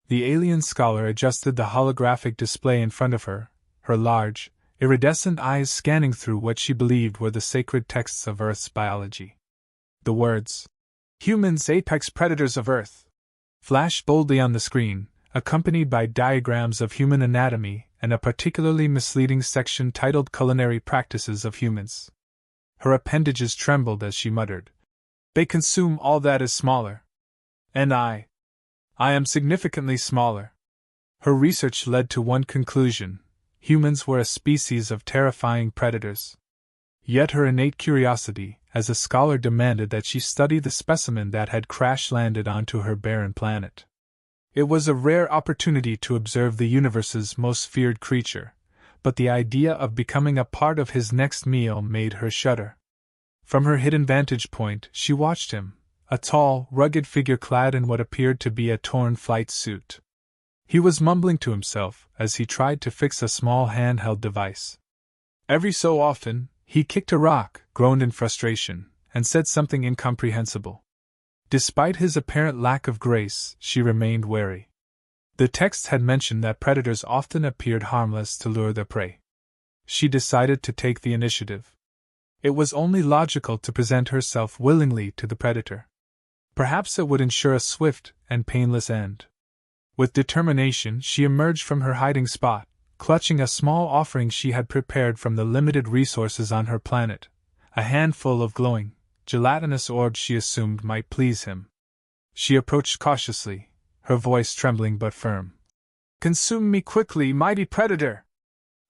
The alien scholar adjusted the holographic display in front of her, her large, iridescent eyes scanning through what she believed were the sacred texts of Earth's biology. The words, "Humans apex predators of Earth," flashed boldly on the screen, accompanied by diagrams of human anatomy and a particularly misleading section titled Culinary Practices of Humans. Her appendages trembled as she muttered, "They consume all that is smaller. And I am significantly smaller." Her research led to one conclusion: humans were a species of terrifying predators. Yet her innate curiosity, as a scholar, demanded that she study the specimen that had crash-landed onto her barren planet. It was a rare opportunity to observe the universe's most feared creature, but the idea of becoming a part of his next meal made her shudder. From her hidden vantage point, she watched him, a tall, rugged figure clad in what appeared to be a torn flight suit. He was mumbling to himself as he tried to fix a small handheld device. Every so often, he kicked a rock, groaned in frustration, and said something incomprehensible. Despite his apparent lack of grace, she remained wary. The text had mentioned that predators often appeared harmless to lure their prey. She decided to take the initiative. It was only logical to present herself willingly to the predator. Perhaps it would ensure a swift and painless end. With determination, she emerged from her hiding spot, clutching a small offering she had prepared from the limited resources on her planet, a handful of glowing, gelatinous orbs she assumed might please him. She approached cautiously, her voice trembling but firm. "Consume me quickly, mighty predator!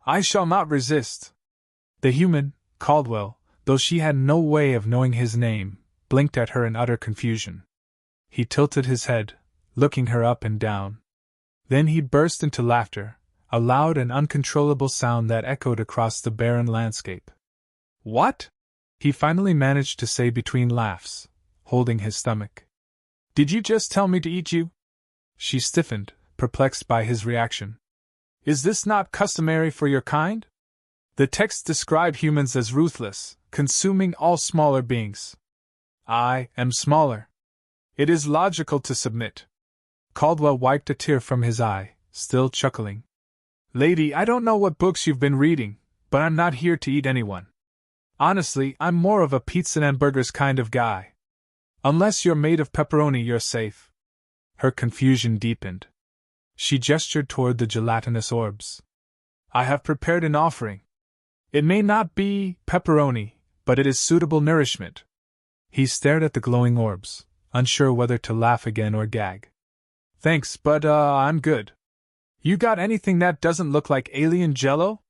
I shall not resist." The human, Caldwell, though she had no way of knowing his name, blinked at her in utter confusion. He tilted his head, looking her up and down. Then he burst into laughter, a loud and uncontrollable sound that echoed across the barren landscape. "What?" he finally managed to say between laughs, holding his stomach. "Did you just tell me to eat you?" She stiffened, perplexed by his reaction. "Is this not customary for your kind? The text described humans as ruthless, consuming all smaller beings. I am smaller. It is logical to submit." Caldwell wiped a tear from his eye, still chuckling. "Lady, I don't know what books you've been reading, but I'm not here to eat anyone. Honestly, I'm more of a pizza and burgers kind of guy. Unless you're made of pepperoni, you're safe." Her confusion deepened. She gestured toward the gelatinous orbs. "I have prepared an offering. It may not be pepperoni, but it is suitable nourishment." He stared at the glowing orbs, unsure whether to laugh again or gag. "Thanks, but I'm good. You got anything that doesn't look like alien jello?"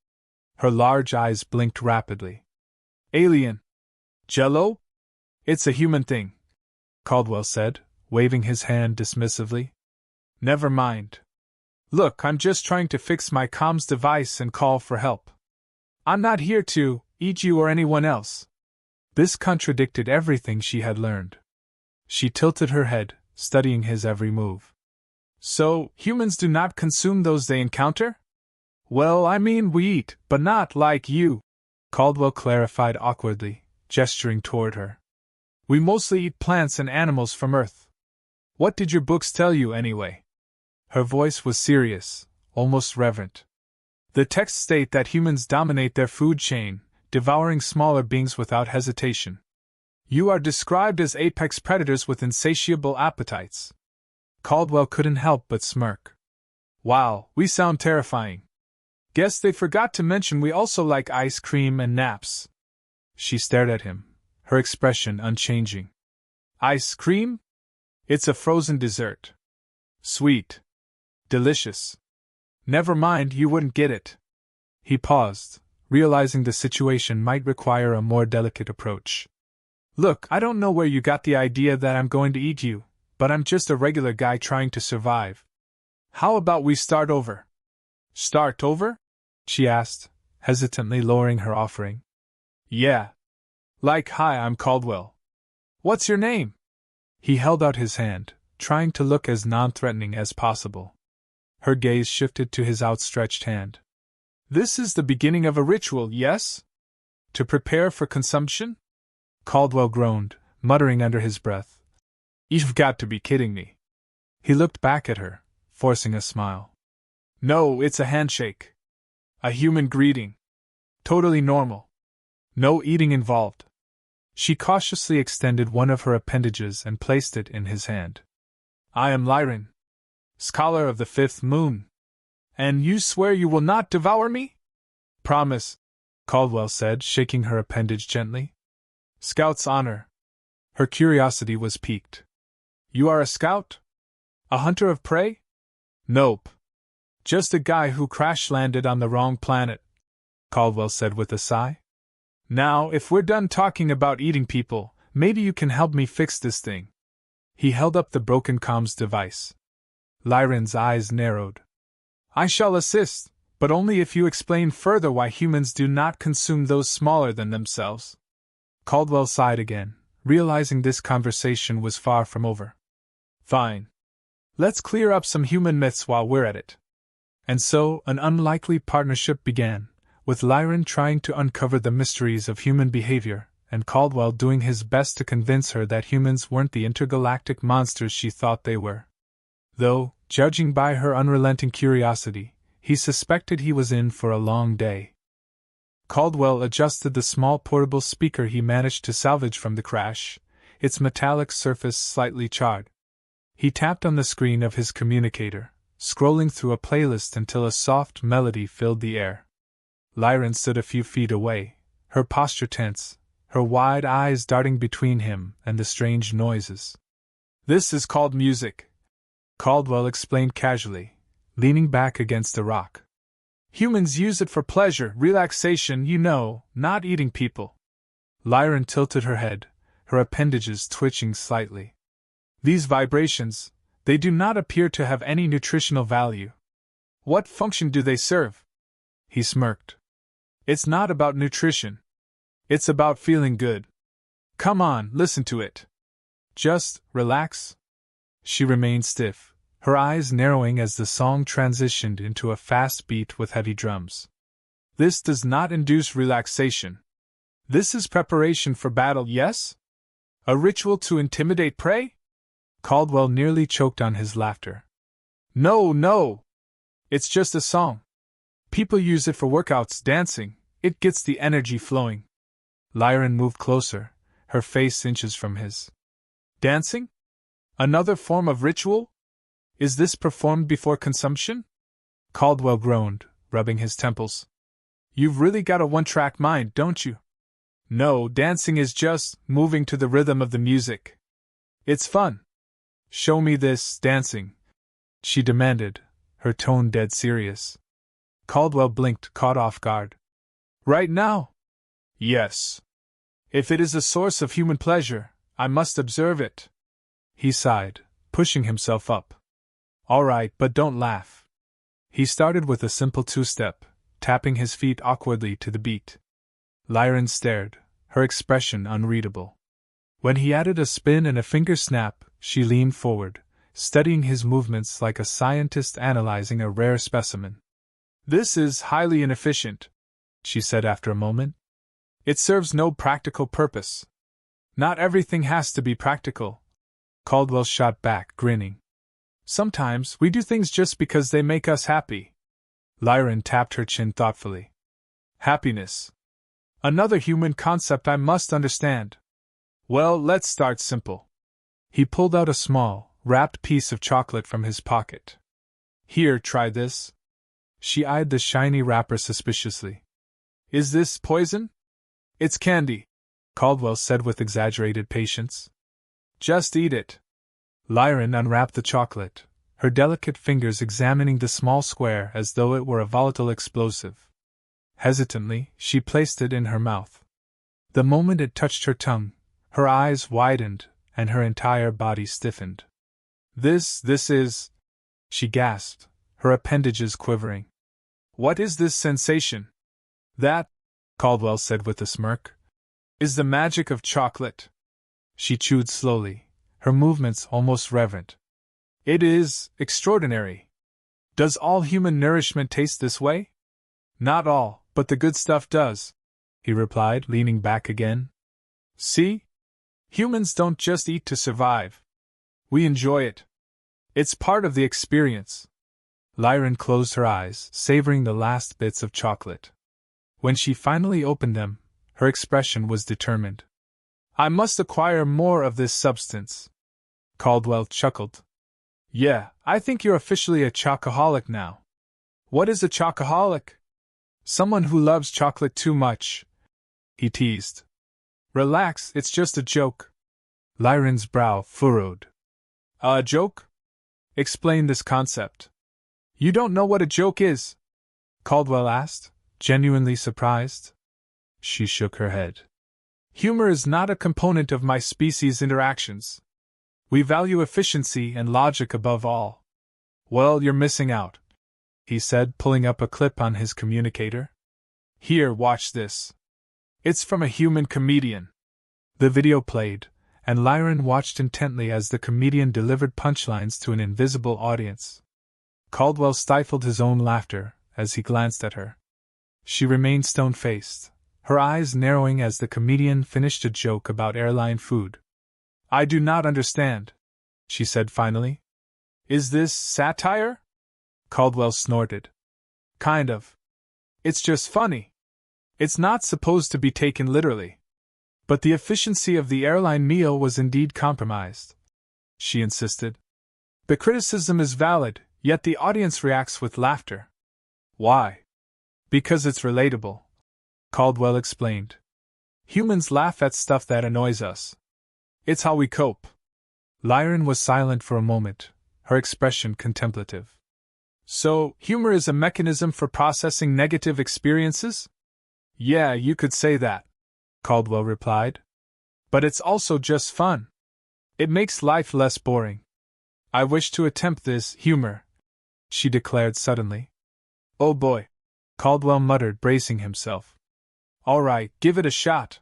Her large eyes blinked rapidly. "Alien jello? It's a human thing," Caldwell said, waving his hand dismissively. "Never mind. Look, I'm just trying to fix my comms device and call for help. I'm not here to eat you or anyone else." This contradicted everything she had learned. She tilted her head, studying his every move. "So, humans do not consume those they encounter?" "Well, I mean we eat, but not like you," Caldwell clarified awkwardly, gesturing toward her. "We mostly eat plants and animals from Earth. What did your books tell you, anyway?" Her voice was serious, almost reverent. "The texts state that humans dominate their food chain, devouring smaller beings without hesitation. You are described as apex predators with insatiable appetites." Caldwell couldn't help but smirk. "Wow, we sound terrifying. Guess they forgot to mention we also like ice cream and naps." She stared at him, her expression unchanging. "Ice cream? It's a frozen dessert. Sweet. Delicious. Never mind, you wouldn't get it." He paused, realizing the situation might require a more delicate approach. "Look, I don't know where you got the idea that I'm going to eat you, but I'm just a regular guy trying to survive. How about we start over?" "Start over?" she asked, hesitantly lowering her offering. "Yeah. Like, hi, I'm Caldwell. What's your name?" He held out his hand, trying to look as non-threatening as possible. Her gaze shifted to his outstretched hand. "This is the beginning of a ritual, yes? To prepare for consumption?" Caldwell groaned, muttering under his breath. "You've got to be kidding me." He looked back at her, forcing a smile. No, it's a handshake. A human greeting. Totally normal. No eating involved. She cautiously extended one of her appendages and placed it in his hand. I am Lyran, scholar of the fifth moon. And you swear you will not devour me? Promise, Caldwell said, shaking her appendage gently. Scout's honor. Her curiosity was piqued. You are a scout? A hunter of prey? Nope. Just a guy who crash-landed on the wrong planet, Caldwell said with a sigh. Now, if we're done talking about eating people, maybe you can help me fix this thing. He held up the broken comms device. Lyran's eyes narrowed. I shall assist, but only if you explain further why humans do not consume those smaller than themselves. Caldwell sighed again, realizing this conversation was far from over. Fine. Let's clear up some human myths while we're at it. And so, an unlikely partnership began, with Lyran trying to uncover the mysteries of human behavior, and Caldwell doing his best to convince her that humans weren't the intergalactic monsters she thought they were. Though, judging by her unrelenting curiosity, he suspected he was in for a long day. Caldwell adjusted the small portable speaker he managed to salvage from the crash, its metallic surface slightly charred. He tapped on the screen of his communicator, scrolling through a playlist until a soft melody filled the air. Lyran stood a few feet away, her posture tense, her wide eyes darting between him and the strange noises. This is called music, Caldwell explained casually, leaning back against a rock. Humans use it for pleasure, relaxation, you know, not eating people. Lyran tilted her head, her appendages twitching slightly. These vibrations, they do not appear to have any nutritional value. What function do they serve? He smirked. It's not about nutrition. It's about feeling good. Come on, listen to it. Just relax. She remained stiff, her eyes narrowing as the song transitioned into a fast beat with heavy drums. This does not induce relaxation. This is preparation for battle, yes? A ritual to intimidate prey? Caldwell nearly choked on his laughter. No! It's just a song. People use it for workouts, dancing. It gets the energy flowing. Lyran moved closer, her face inches from his. Dancing? Another form of ritual? Is this performed before consumption? Caldwell groaned, rubbing his temples. You've really got a one-track mind, don't you? No, dancing is just moving to the rhythm of the music. It's fun. Show me this dancing, she demanded, her tone dead serious. Caldwell blinked, caught off guard. Right now? Yes. If it is a source of human pleasure, I must observe it. He sighed, pushing himself up. All right, but don't laugh. He started with a simple two-step, tapping his feet awkwardly to the beat. Lyran stared, her expression unreadable. When he added a spin and a finger snap, she leaned forward, studying his movements like a scientist analyzing a rare specimen. This is highly inefficient, she said after a moment. It serves no practical purpose. Not everything has to be practical. Caldwell shot back, grinning. Sometimes we do things just because they make us happy. Lyran tapped her chin thoughtfully. Happiness. Another human concept I must understand. Well, let's start simple. He pulled out a small, wrapped piece of chocolate from his pocket. Here, try this. She eyed the shiny wrapper suspiciously. Is this poison? It's candy, Caldwell said with exaggerated patience. Just eat it. Lyran unwrapped the chocolate, her delicate fingers examining the small square as though it were a volatile explosive. Hesitantly, she placed it in her mouth. The moment it touched her tongue, her eyes widened, and her entire body stiffened. This is... she gasped, her appendages quivering. What is this sensation? That, Caldwell said with a smirk, is the magic of chocolate. She chewed slowly, her movements almost reverent. It is extraordinary. Does all human nourishment taste this way? Not all, but the good stuff does, he replied, leaning back again. See? Humans don't just eat to survive. We enjoy it. It's part of the experience. Lyran closed her eyes, savoring the last bits of chocolate. When she finally opened them, her expression was determined. I must acquire more of this substance. Caldwell chuckled. Yeah, I think you're officially a chocoholic now. What is a chocoholic? Someone who loves chocolate too much, he teased. Relax, it's just a joke. Lyran's brow furrowed. A joke? Explain this concept. You don't know what a joke is? Caldwell asked, genuinely surprised. She shook her head. Humor is not a component of my species' interactions. We value efficiency and logic above all. Well, you're missing out, he said, pulling up a clip on his communicator. Here, watch this. It's from a human comedian. The video played, and Lyran watched intently as the comedian delivered punchlines to an invisible audience. Caldwell stifled his own laughter as he glanced at her. She remained stone-faced, her eyes narrowing as the comedian finished a joke about airline food. I do not understand, she said finally. Is this satire? Caldwell snorted. Kind of. It's just funny. It's not supposed to be taken literally. But the efficiency of the airline meal was indeed compromised, she insisted. The criticism is valid, yet the audience reacts with laughter. Why? Because it's relatable, Caldwell explained. Humans laugh at stuff that annoys us. It's how we cope. Lyran was silent for a moment, her expression contemplative. So, humor is a mechanism for processing negative experiences? Yeah, you could say that, Caldwell replied. But it's also just fun. It makes life less boring. I wish to attempt this humor, she declared suddenly. Oh boy, Caldwell muttered, bracing himself. All right, give it a shot.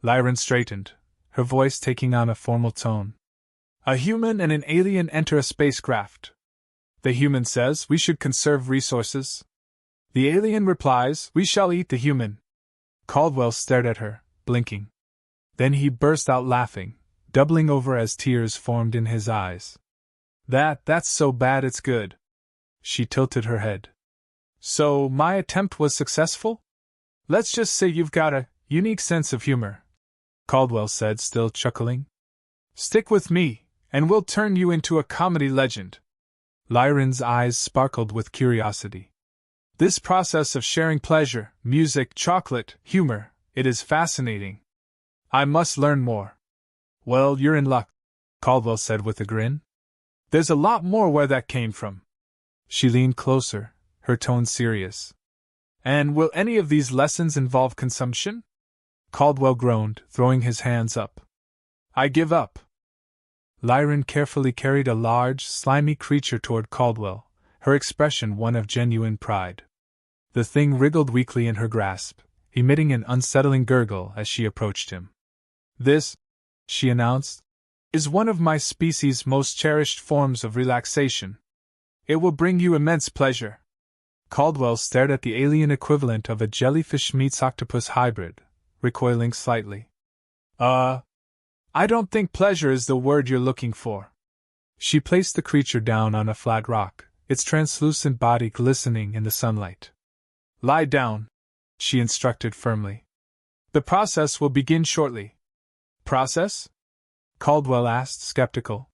Lyran straightened, her voice taking on a formal tone. A human and an alien enter a spacecraft. The human says, we should conserve resources. The alien replies, we shall eat the human. Caldwell stared at her, blinking. Then he burst out laughing, doubling over as tears formed in his eyes. That's so bad it's good. She tilted her head. So, my attempt was successful? Let's just say you've got a unique sense of humor, Caldwell said, still chuckling. Stick with me, and we'll turn you into a comedy legend. Lyran's eyes sparkled with curiosity. This process of sharing pleasure, music, chocolate, humor, it is fascinating. I must learn more. Well, you're in luck, Caldwell said with a grin. There's a lot more where that came from. She leaned closer, her tone serious. And will any of these lessons involve consumption? Caldwell groaned, throwing his hands up. I give up. Lyran carefully carried a large, slimy creature toward Caldwell, her expression one of genuine pride. The thing wriggled weakly in her grasp, emitting an unsettling gurgle as she approached him. This, she announced, is one of my species' most cherished forms of relaxation. It will bring you immense pleasure. Caldwell stared at the alien equivalent of a jellyfish-meets-octopus hybrid, recoiling slightly. I don't think pleasure is the word you're looking for. She placed the creature down on a flat rock, its translucent body glistening in the sunlight. Lie down, she instructed firmly. The process will begin shortly. Process? Caldwell asked, skeptical.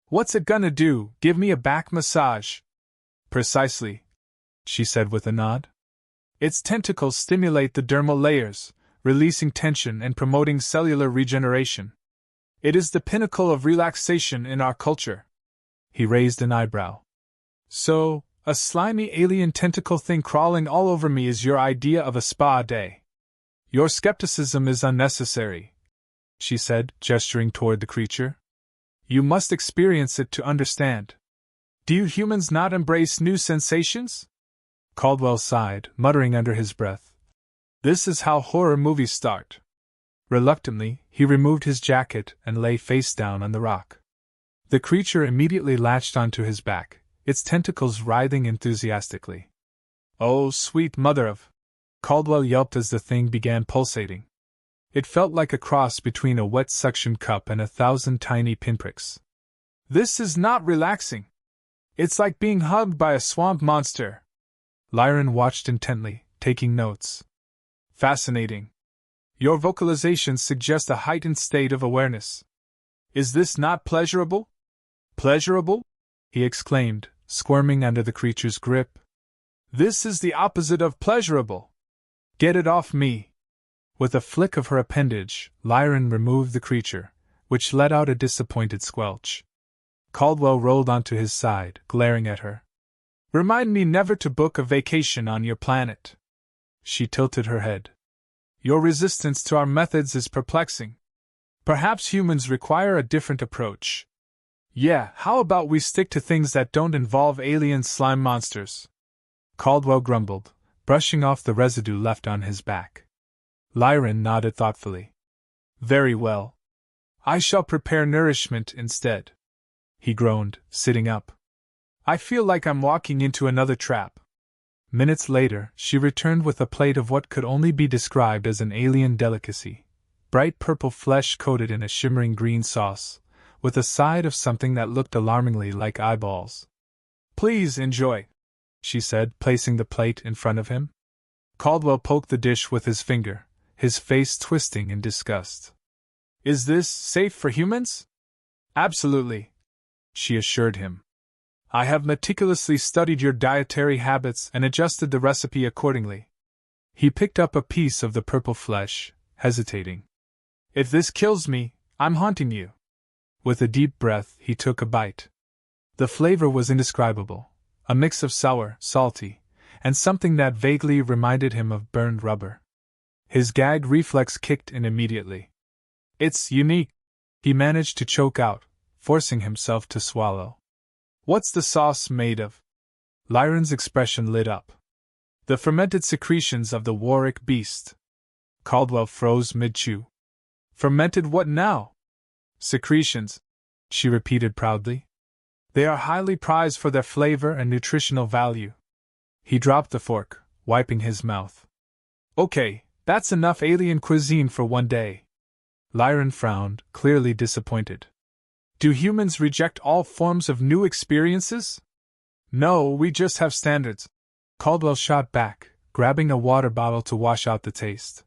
What's it gonna do, give me a back massage? Precisely, she said with a nod. Its tentacles stimulate the dermal layers, releasing tension and promoting cellular regeneration. It is the pinnacle of relaxation in our culture. He raised an eyebrow. So, a slimy alien tentacle thing crawling all over me is your idea of a spa day. Your skepticism is unnecessary, she said, gesturing toward the creature. You must experience it to understand. Do you humans not embrace new sensations? Caldwell sighed, muttering under his breath. This is how horror movies start. Reluctantly, he removed his jacket and lay face down on the rock. The creature immediately latched onto his back, its tentacles writhing enthusiastically. Oh, sweet mother of! Caldwell yelped as the thing began pulsating. It felt like a cross between a wet suction cup and 1,000 tiny pinpricks. This is not relaxing. It's like being hugged by a swamp monster. Lyran watched intently, taking notes. Fascinating. Your vocalizations suggest a heightened state of awareness. Is this not pleasurable? Pleasurable? He exclaimed, squirming under the creature's grip. This is the opposite of pleasurable. Get it off me. With a flick of her appendage, Lyran removed the creature, which let out a disappointed squelch. Caldwell rolled onto his side, glaring at her. Remind me never to book a vacation on your planet. She tilted her head. Your resistance to our methods is perplexing. Perhaps humans require a different approach. Yeah, how about we stick to things that don't involve alien slime monsters? Caldwell grumbled, brushing off the residue left on his back. Lyran nodded thoughtfully. Very well. I shall prepare nourishment instead. He groaned, sitting up. I feel like I'm walking into another trap. Minutes later, she returned with a plate of what could only be described as an alien delicacy. Bright purple flesh coated in a shimmering green sauce, with a side of something that looked alarmingly like eyeballs. Please enjoy, she said, placing the plate in front of him. Caldwell poked the dish with his finger, his face twisting in disgust. Is this safe for humans? Absolutely, she assured him. I have meticulously studied your dietary habits and adjusted the recipe accordingly. He picked up a piece of the purple flesh, hesitating. If this kills me, I'm haunting you. With a deep breath, he took a bite. The flavor was indescribable, a mix of sour, salty, and something that vaguely reminded him of burned rubber. His gag reflex kicked in immediately. It's unique, he managed to choke out, forcing himself to swallow. What's the sauce made of? Lyran's expression lit up. The fermented secretions of the Warwick beast. Caldwell froze mid-chew. Fermented what now? Secretions, she repeated proudly. They are highly prized for their flavor and nutritional value. He dropped the fork, wiping his mouth. Okay, that's enough alien cuisine for one day. Lyran frowned, clearly disappointed. Do humans reject all forms of new experiences? No, we just have standards. Caldwell shot back, grabbing a water bottle to wash out the taste.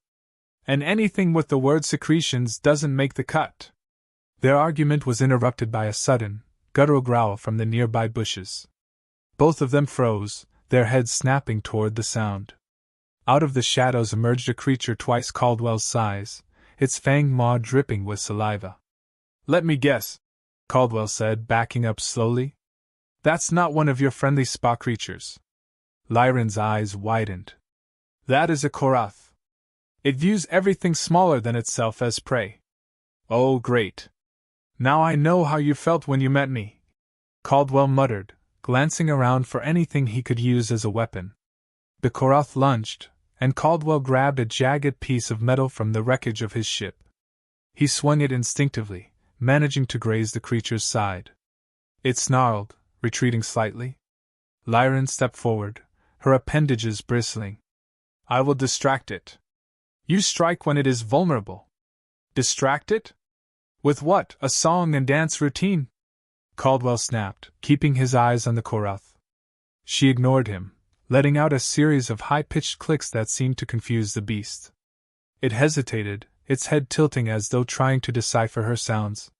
And anything with the word secretions doesn't make the cut. Their argument was interrupted by a sudden, guttural growl from the nearby bushes. Both of them froze, their heads snapping toward the sound. Out of the shadows emerged a creature twice Caldwell's size, its fanged maw dripping with saliva. Let me guess, Caldwell said, backing up slowly. That's not one of your friendly spa creatures. Lyran's eyes widened. That is a Korath. It views everything smaller than itself as prey. Oh, great. Now I know how you felt when you met me, Caldwell muttered, glancing around for anything he could use as a weapon. The Korath lunged, and Caldwell grabbed a jagged piece of metal from the wreckage of his ship. He swung it instinctively, managing to graze the creature's side. It snarled, retreating slightly. Lyran stepped forward, her appendages bristling. I will distract it. You strike when it is vulnerable. Distract it? With what, a song and dance routine? Caldwell snapped, keeping his eyes on the Korath. She ignored him, letting out a series of high-pitched clicks that seemed to confuse the beast. It hesitated, its head tilting as though trying to decipher her sounds.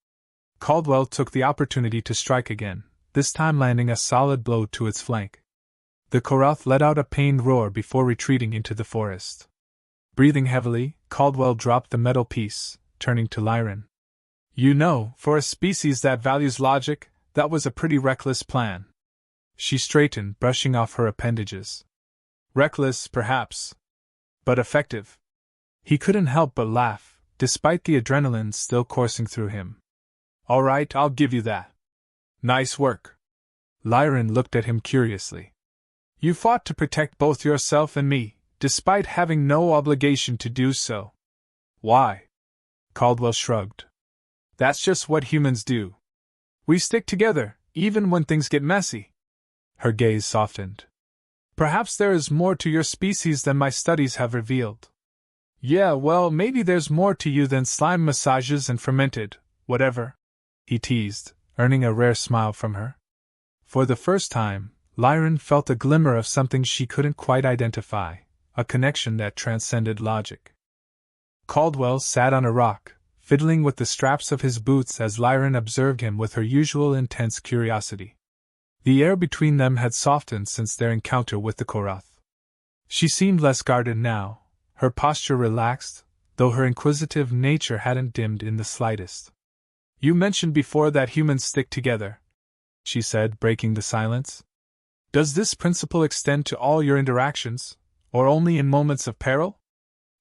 Caldwell took the opportunity to strike again, this time landing a solid blow to its flank. The Korath let out a pained roar before retreating into the forest. Breathing heavily, Caldwell dropped the metal piece, turning to Lyran. You know, for a species that values logic, that was a pretty reckless plan. She straightened, brushing off her appendages. Reckless, perhaps, but effective. He couldn't help but laugh, despite the adrenaline still coursing through him. All right, I'll give you that. Nice work. Lyran looked at him curiously. You fought to protect both yourself and me, despite having no obligation to do so. Why? Caldwell shrugged. That's just what humans do. We stick together, even when things get messy. Her gaze softened. Perhaps there is more to your species than my studies have revealed. Yeah, well, maybe there's more to you than slime massages and fermented, whatever, he teased, earning a rare smile from her. For the first time, Lyran felt a glimmer of something she couldn't quite identify, a connection that transcended logic. Caldwells sat on a rock, fiddling with the straps of his boots as Lyran observed him with her usual intense curiosity. The air between them had softened since their encounter with the Korath. She seemed less guarded now, her posture relaxed, though her inquisitive nature hadn't dimmed in the slightest. "You mentioned before that humans stick together," she said, breaking the silence. "Does this principle extend to all your interactions, or only in moments of peril?"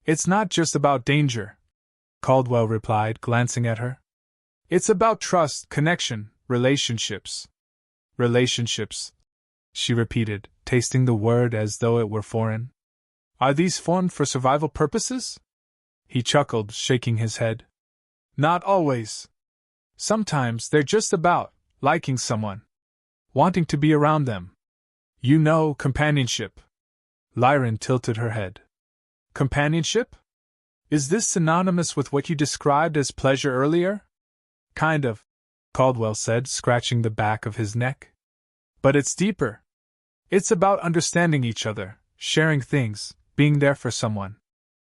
"It's not just about danger," Caldwell replied, glancing at her. "It's about trust, connection, relationships." "Relationships," she repeated, tasting the word as though it were foreign. "Are these formed for survival purposes?" He chuckled, shaking his head. "Not always. Sometimes they're just about liking someone, wanting to be around them. You know, companionship." Lyran tilted her head. "Companionship? Is this synonymous with what you described as pleasure earlier?" "Kind of," Caldwell said, scratching the back of his neck. "But it's deeper. It's about understanding each other, sharing things, being there for someone."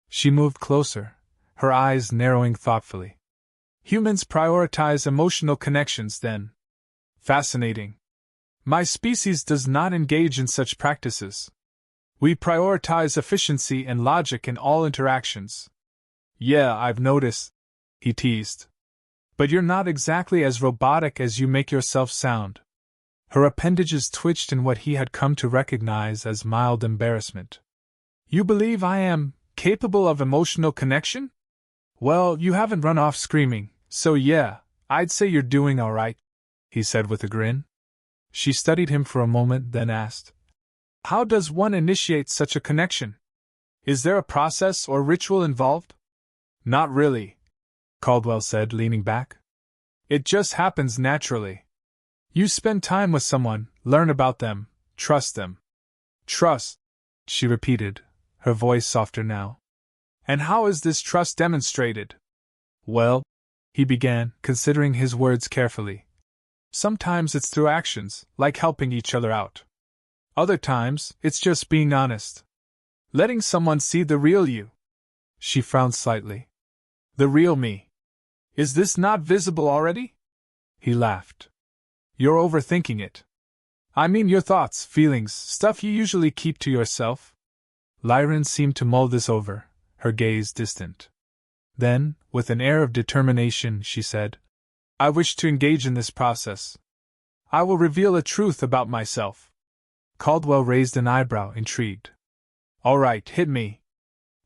She moved closer, her eyes narrowing thoughtfully. "Humans prioritize emotional connections, then." "Fascinating. My species does not engage in such practices. We prioritize efficiency and logic in all interactions." "Yeah, I've noticed," he teased. "But you're not exactly as robotic as you make yourself sound." Her appendages twitched in what he had come to recognize as mild embarrassment. "You believe I am capable of emotional connection? Well, you haven't run off screaming, so yeah, I'd say you're doing all right," he said with a grin. She studied him for a moment, then asked, "How does one initiate such a connection? Is there a process or ritual involved?" "Not really," Caldwell said, leaning back. "It just happens naturally. You spend time with someone, learn about them, trust them." "Trust," she repeated, her voice softer now. "And how is this trust demonstrated?" "Well," he began, considering his words carefully. "Sometimes it's through actions, like helping each other out. Other times, it's just being honest. Letting someone see the real you." She frowned slightly. "The real me. Is this not visible already?" He laughed. "You're overthinking it. I mean your thoughts, feelings, stuff you usually keep to yourself." Lyran seemed to mull this over, her gaze distant. Then, with an air of determination, she said, "I wish to engage in this process. I will reveal a truth about myself." Caldwell raised an eyebrow, intrigued. "All right, hit me."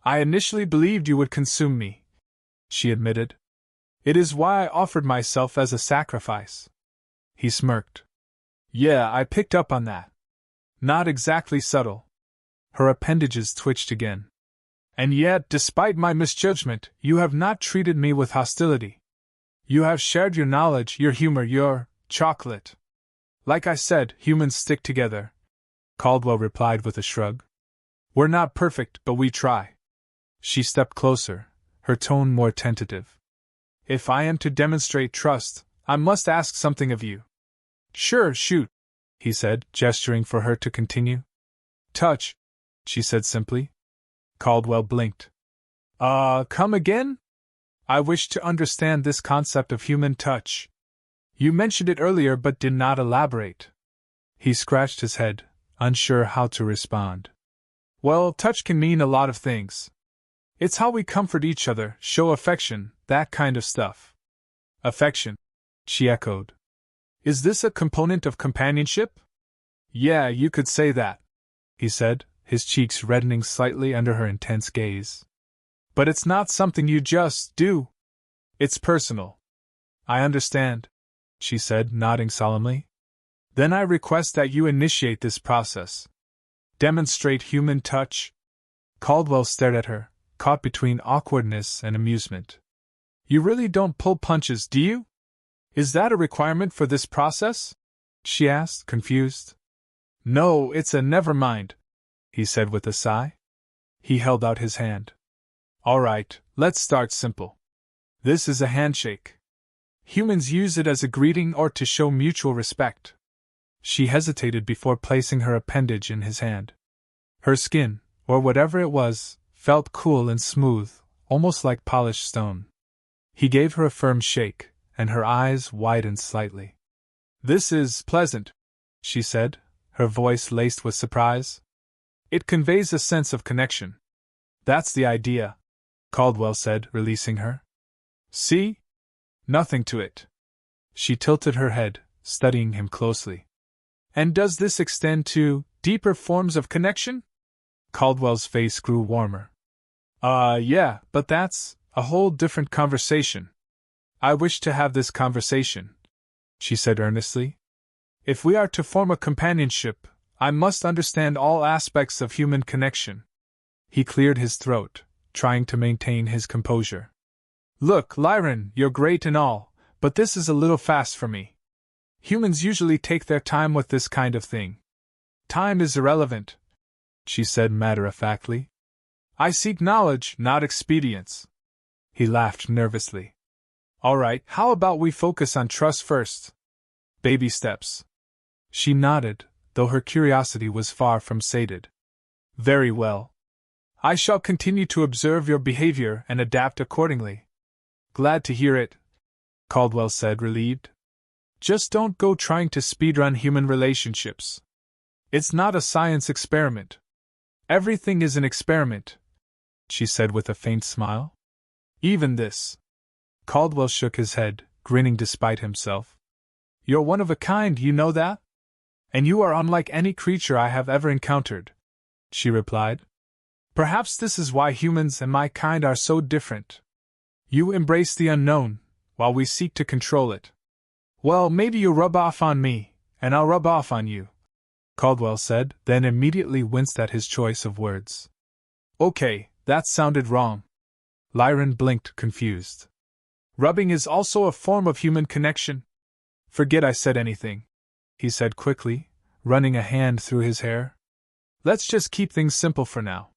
"I initially believed you would consume me," she admitted. "It is why I offered myself as a sacrifice." He smirked. "Yeah, I picked up on that. Not exactly subtle." Her appendages twitched again. "And yet, despite my misjudgment, you have not treated me with hostility. You have shared your knowledge, your humor, your chocolate. Like I said, humans stick together," Caldwell replied with a shrug. "We're not perfect, but we try." She stepped closer, her tone more tentative. "If I am to demonstrate trust, I must ask something of you." "Sure, shoot," he said, gesturing for her to continue. "Touch," she said simply. Caldwell blinked. Come again?" "I wish to understand this concept of human touch. You mentioned it earlier but did not elaborate." He scratched his head, unsure how to respond. "Well, touch can mean a lot of things. It's how we comfort each other, show affection, that kind of stuff." "Affection," she echoed. "Is this a component of companionship?" "Yeah, you could say that," he said, his cheeks reddening slightly under her intense gaze. "But it's not something you just do. It's personal." "I understand," she said, nodding solemnly. "Then I request that you initiate this process. Demonstrate human touch." Caldwell stared at her, caught between awkwardness and amusement. "You really don't pull punches, do you? Is that a requirement for this process?" she asked, confused. "No, it's a never mind," he said with a sigh. He held out his hand. "All right, let's start simple. This is a handshake. Humans use it as a greeting or to show mutual respect. She hesitated before placing her appendage in his hand. Her skin, or whatever it was, felt cool and smooth, almost like polished stone. He gave her a firm shake, and her eyes widened slightly. "This is pleasant," she said, her voice laced with surprise. "It conveys a sense of connection." "That's the idea," Caldwell said, releasing her. "See? Nothing to it." She tilted her head, studying him closely. "And does this extend to deeper forms of connection?" Caldwell's face grew warmer. Yeah, but that's a whole different conversation." "I wish to have this conversation," she said earnestly. "If we are to form a companionship, I must understand all aspects of human connection." He cleared his throat, trying to maintain his composure. "Look, Lyran, you're great and all, but this is a little fast for me. Humans usually take their time with this kind of thing." "Time is irrelevant," she said matter-of-factly. "I seek knowledge, not expedience." He laughed nervously. "All right, how about we focus on trust first? Baby steps." She nodded, though her curiosity was far from sated. "Very well. I shall continue to observe your behavior and adapt accordingly." "Glad to hear it," Caldwell said, relieved. "Just don't go trying to speedrun human relationships. It's not a science experiment." "Everything is an experiment," she said with a faint smile. "Even this." Caldwell shook his head, grinning despite himself. "You're one of a kind, you know that? And you are unlike any creature I have ever encountered," she replied. "Perhaps this is why humans and my kind are so different. You embrace the unknown, while we seek to control it. Well, maybe you rub off on me, and I'll rub off on you," Caldwell said, then immediately winced at his choice of words. "Okay, that sounded wrong." Lyran blinked, confused. "Rubbing is also a form of human connection." "Forget I said anything," he said quickly, running a hand through his hair. "Let's just keep things simple for now."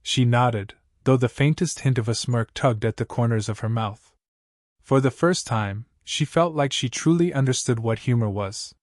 She nodded, though the faintest hint of a smirk tugged at the corners of her mouth. For the first time, she felt like she truly understood what humor was.